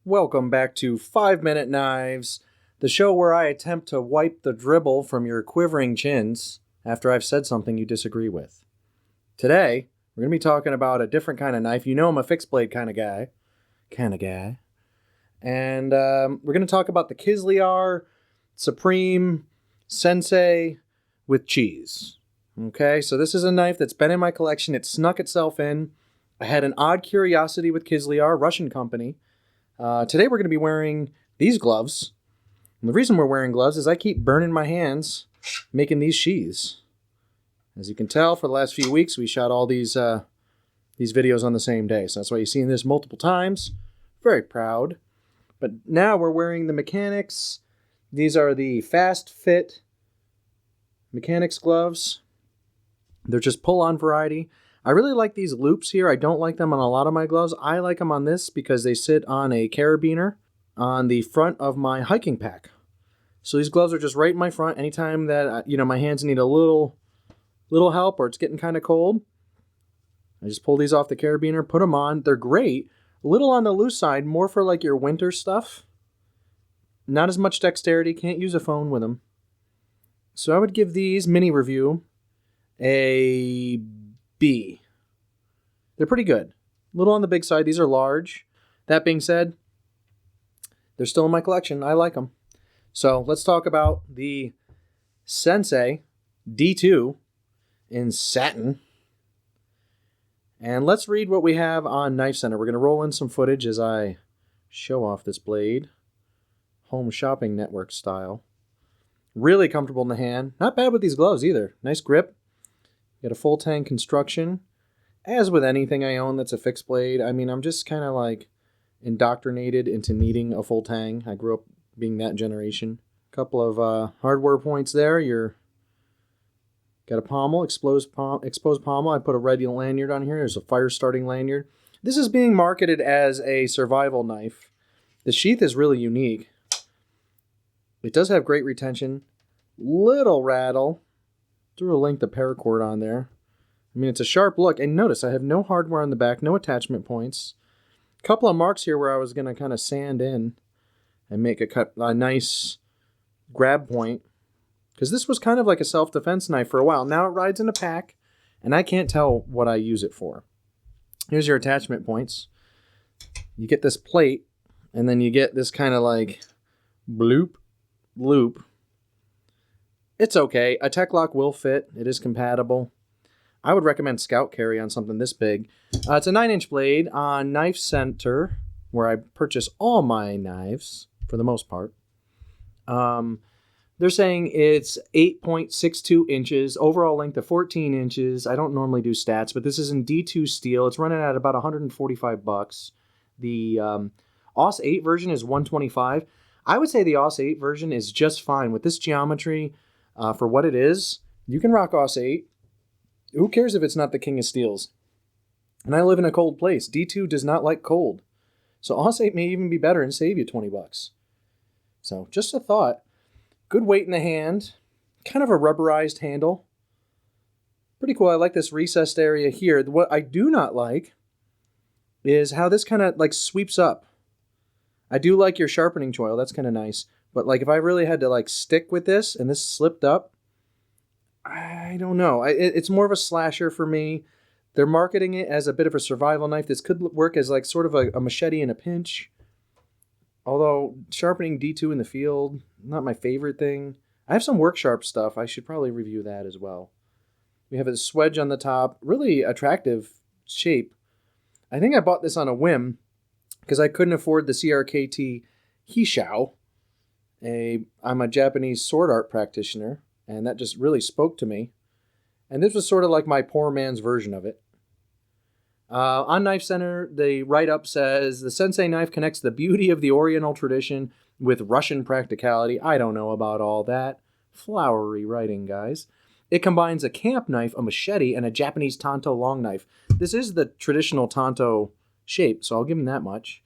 Welcome back to 5 Minute Knives, the show where I attempt to wipe the dribble from your quivering chins after I've said something you disagree with. Today, we're going to be talking about a different kind of knife. You know I'm a fixed blade kind of guy. And we're going to talk about the Kizlyar Supreme Sensei with cheese. Okay, so this is a knife that's been in my collection. It snuck itself in. I had an odd curiosity with Kizlyar, Russian company. Today we're going to be wearing these gloves. And the reason we're wearing gloves is I keep burning my hands making these sheaths. As you can tell, for the last few weeks we shot all these videos on the same day. So that's why you've seen this multiple times. Very proud. But now we're wearing the Mechanics. These are the Fast Fit Mechanics gloves. They're just pull-on variety. I really like these loops here. I don't like them on a lot of my gloves. I like them on this because they sit on a carabiner on the front of my hiking pack. So these gloves are just right in my front. Anytime that my hands need a little help or it's getting kind of cold, I just pull these off the carabiner, put them on. They're great. A little on the loose side, more for like your winter stuff. Not as much dexterity. Can't use a phone with them. So I would give these mini review a B. They're pretty good. A little on the big side. These are large. That being said, they're still in my collection. I like them. So let's talk about the Sensei D2 in satin. And let's read what we have on Knife Center. We're going to roll in some footage as I show off this blade. Home shopping network style. Really comfortable in the hand. Not bad with these gloves either. Nice grip. Got a full tang construction. As with anything I own that's a fixed blade, I mean, I'm just kind of like indoctrinated into needing a full tang. I grew up being that generation. Couple of hardware points there. You're got a pommel, exposed pommel. I put a red lanyard on here. There's a fire starting lanyard. This is being marketed as a survival knife. The sheath is really unique. It does have great retention. Little rattle. Threw a length of paracord on there. I mean, it's a sharp look. And notice, I have no hardware on the back, no attachment points. A couple of marks here where I was going to kind of sand in and make a nice grab point. Because this was kind of like a self-defense knife for a while. Now it rides in a pack, and I can't tell what I use it for. Here's your attachment points. You get this plate, and then you get this kind of like bloop, loop. It's okay. A tech lock will fit. It is compatible. I would recommend Scout Carry on something this big. It's a 9-inch blade on Knife Center, where I purchase all my knives, for the most part. They're saying it's 8.62 inches, overall length of 14 inches. I don't normally do stats, but this is in D2 steel. It's running at about $145. The AUS 8 version is $125. I would say the AUS 8 version is just fine. With this geometry, for what it is, you can rock AUS 8. Who cares if it's not the king of steels? And I live in a cold place. D2 does not like cold. So AUS 8 may even be better and save you $20. So just a thought. Good weight in the hand. Kind of a rubberized handle. Pretty cool. I like this recessed area here. What I do not like is how this kind of like sweeps up. I do like your sharpening choil. That's kind of nice. But like if I really had to like stick with this and this slipped up, I don't know. It's more of a slasher for me. They're marketing it as a bit of a survival knife. This could work as like sort of a machete in a pinch. Although sharpening D2 in the field, not my favorite thing. I have some work sharp stuff. I should probably review that as well. We have a swedge on the top. Really attractive shape. I think I bought this on a whim because I couldn't afford the CRKT Hishao. I'm a Japanese sword art practitioner, and that just really spoke to me. And this was sort of like my poor man's version of it. On Knife Center, the write-up says, the Sensei knife connects the beauty of the Oriental tradition with Russian practicality. I don't know about all that. Flowery writing, guys. It combines a camp knife, a machete, and a Japanese tanto long knife. This is the traditional tanto shape, so I'll give him that much.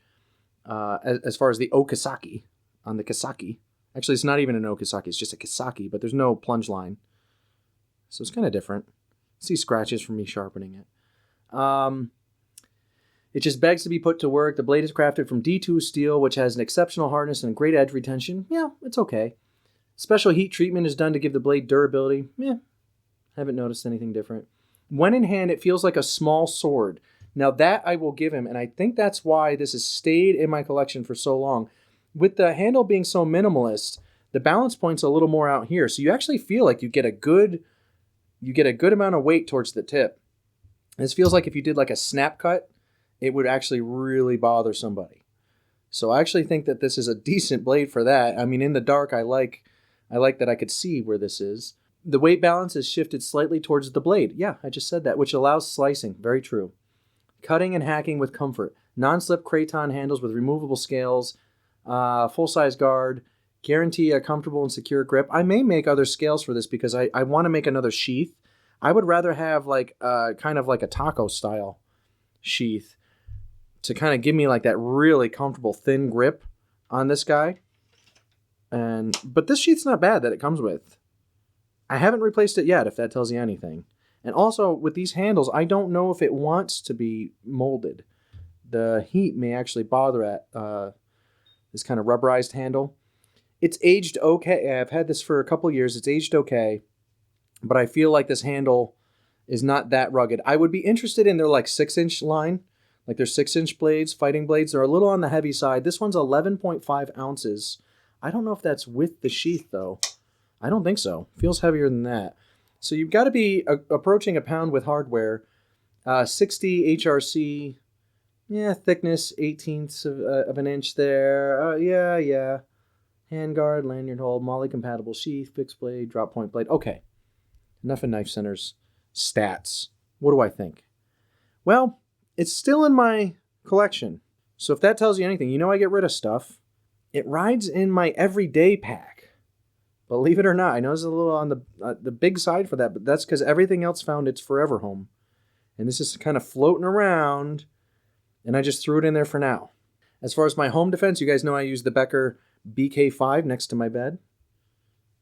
As far as the okisaki, on the kisaki. Actually, it's not even an okisaki, it's just a kisaki, but there's no plunge line. So it's kind of different. See scratches from me sharpening it. It just begs to be put to work. The blade is crafted from D2 steel, which has an exceptional hardness and great edge retention. Yeah, it's okay. Special heat treatment is done to give the blade durability. Haven't noticed anything different. When in hand, it feels like a small sword. Now that I will give him, and I think that's why this has stayed in my collection for so long. With the handle being so minimalist, the balance point's a little more out here. So you actually feel like you get a good amount of weight towards the tip. This feels like if you did like a snap cut, it would actually really bother somebody. So I actually think that this is a decent blade for that. I mean, in the dark, I like that I could see where this is. The weight balance is shifted slightly towards the blade. Yeah, I just said that, which allows slicing. Very true. Cutting and hacking with comfort. Non-slip craton handles with removable scales. Full-size guard. Guarantee a comfortable and secure grip. I may make other scales for this because I want to make another sheath. I would rather have like kind of like a taco style sheath to kind of give me like that really comfortable thin grip on this guy. But this sheath's not bad that it comes with. I haven't replaced it yet, if that tells you anything. And also, with these handles, I don't know if it wants to be molded. The heat may actually bother at this kind of rubberized handle. It's aged okay. I've had this for a couple years. It's aged okay. But I feel like this handle is not that rugged. I would be interested in their like 6-inch line. Like their 6-inch blades, fighting blades. They're a little on the heavy side. This one's 11.5 ounces. I don't know if that's with the sheath, though. I don't think so. Feels heavier than that. So you've got to be approaching a pound with hardware. 60 HRC. Yeah, thickness, 1/18 of an inch there. Yeah. Handguard, lanyard hold, MOLLE compatible sheath, fixed blade, drop point blade. Okay. Enough of knife centers. Stats. What do I think? Well, it's still in my collection. So if that tells you anything, you know I get rid of stuff. It rides in my everyday pack. Believe it or not, I know it's a little on the big side for that, but that's because everything else found its forever home. And this is kind of floating around, and I just threw it in there for now. As far as my home defense, you guys know I use the Becker BK5 next to my bed.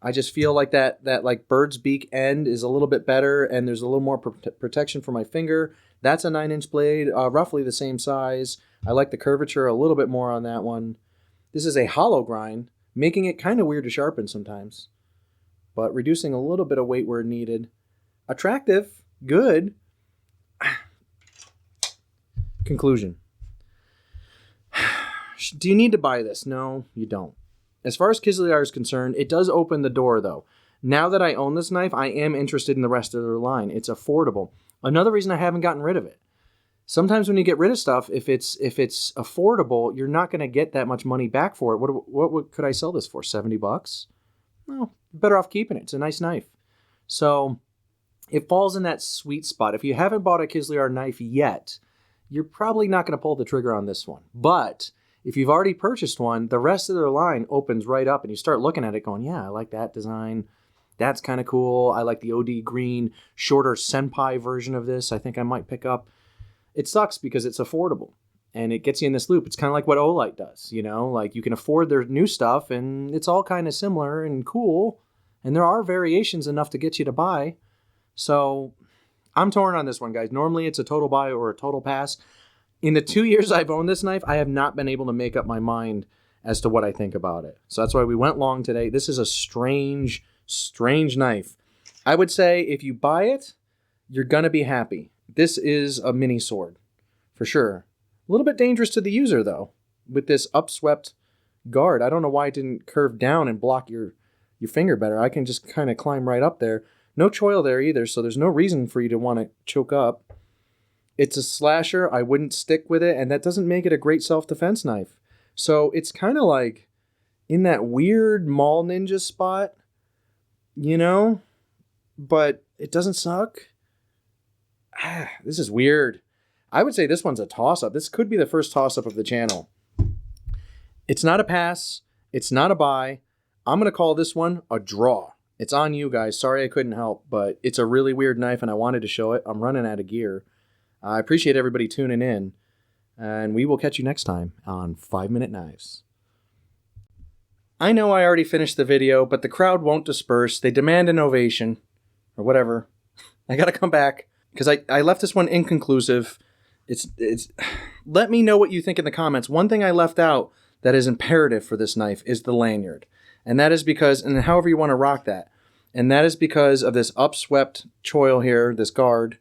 I just feel like that like bird's beak end is a little bit better, and there's a little more protection for my finger. That's a 9-inch blade, roughly the same size. I like the curvature a little bit more on that one. This is a hollow grind, making it kind of weird to sharpen sometimes, but reducing a little bit of weight where needed. Attractive, good. Conclusion. Do you need to buy this? No, you don't. As far as Kizlyar is concerned, it does open the door, though. Now that I own this knife, I am interested in the rest of their line. It's affordable. Another reason I haven't gotten rid of it. Sometimes when you get rid of stuff, if it's affordable, you're not going to get that much money back for it. What could I sell this for? $70? No, better off keeping it. It's a nice knife. So it falls in that sweet spot. If you haven't bought a Kizlyar knife yet, you're probably not going to pull the trigger on this one. But if you've already purchased one, the rest of their line opens right up, and you start looking at it going, yeah, I like that design. That's kind of cool. I like the OD green, shorter senpai version of this. I think I might pick up. It sucks because it's affordable, and it gets you in this loop. It's kind of like what Olight does, you know? Like, you can afford their new stuff, and it's all kind of similar and cool, and there are variations enough to get you to buy. So I'm torn on this one, guys. Normally, it's a total buy or a total pass. In the 2 years I've owned this knife, I have not been able to make up my mind as to what I think about it. So that's why we went long today. This is a strange knife. I would say if you buy it, you're going to be happy. This is a mini sword, for sure. A little bit dangerous to the user, though, with this upswept guard. I don't know why it didn't curve down and block your finger better. I can just kind of climb right up there. No choil there either, so there's no reason for you to want to choke up. It's a slasher. I wouldn't stick with it, and that doesn't make it a great self-defense knife. So it's kind of like in that weird mall ninja spot, you know? But it doesn't suck. This is weird. I would say this one's a toss-up. This could be the first toss-up of the channel. It's not a pass. It's not a buy. I'm going to call this one a draw. It's on you guys. Sorry I couldn't help, but it's a really weird knife, and I wanted to show it. I'm running out of gear. I appreciate everybody tuning in, and we will catch you next time on 5-Minute Knives. I know I already finished the video, but the crowd won't disperse. They demand an ovation, or whatever. I got to come back. Because I left this one inconclusive, It's let me know what you think in the comments. One thing I left out that is imperative for this knife is the lanyard. And that is because, and however you want to rock that, and that is because of this upswept choil here, this guard.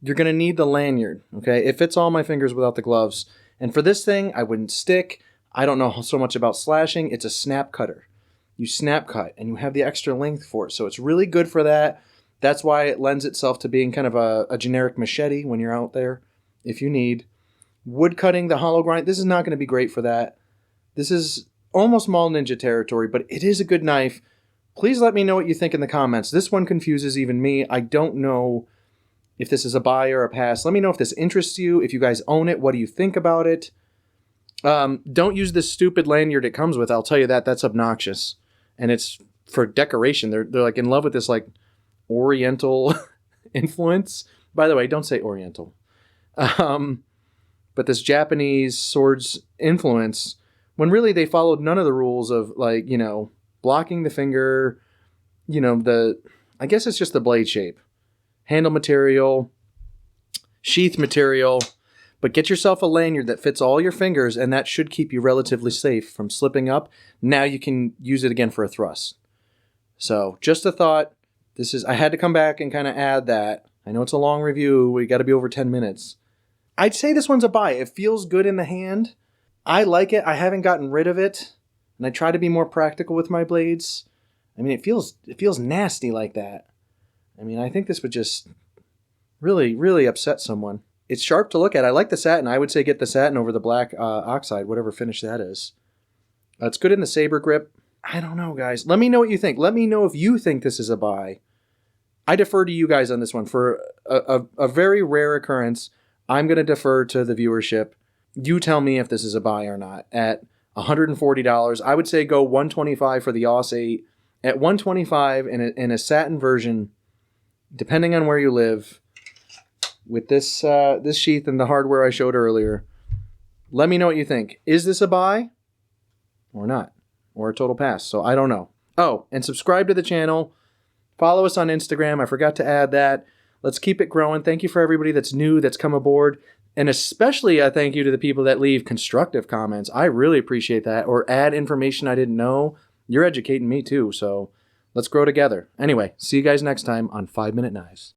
You're going to need the lanyard, okay? It fits all my fingers without the gloves. And for this thing, I wouldn't stick. I don't know so much about slashing. It's a snap cutter. You snap cut, and you have the extra length for it. So it's really good for that. That's why it lends itself to being kind of a generic machete when you're out there, if you need. Wood cutting, the hollow grind, this is not going to be great for that. This is almost Mall Ninja territory, but it is a good knife. Please let me know what you think in the comments. This one confuses even me. I don't know if this is a buy or a pass. Let me know if this interests you. If you guys own it, what do you think about it? Don't use this stupid lanyard it comes with. I'll tell you that. That's obnoxious. And it's for decoration. They're like in love with this like Oriental influence. By the way, don't say Oriental. But this Japanese swords influence, when really they followed none of the rules of like, you know, blocking the finger, you know, I guess it's just the blade shape. Handle material, sheath material, but get yourself a lanyard that fits all your fingers, and that should keep you relatively safe from slipping up. Now you can use it again for a thrust. So just a thought. I had to come back and kind of add that. I know it's a long review. We got to be over 10 minutes. I'd say this one's a buy. It feels good in the hand. I like it. I haven't gotten rid of it, and I try to be more practical with my blades. I mean, it feels nasty like that. I mean, I think this would just really, really upset someone. It's sharp to look at. I like the satin. I would say get the satin over the black oxide, whatever finish that is. It's good in the saber grip. I don't know, guys. Let me know what you think. Let me know if you think this is a buy. I defer to you guys on this one. For a very rare occurrence, I'm going to defer to the viewership. You tell me if this is a buy or not. At $140, I would say go $125 for the AUS 8. At $125 in a satin version, depending on where you live, with this this sheath and the hardware I showed earlier, let me know what you think. Is this a buy or not? Or a total pass? So I don't know. Oh, and subscribe to the channel. Follow us on Instagram. I forgot to add that. Let's keep it growing. Thank you for everybody that's new, that's come aboard. And especially a thank you to the people that leave constructive comments. I really appreciate that. Or add information I didn't know. You're educating me too, so let's grow together. Anyway, see you guys next time on 5 Minute Knives.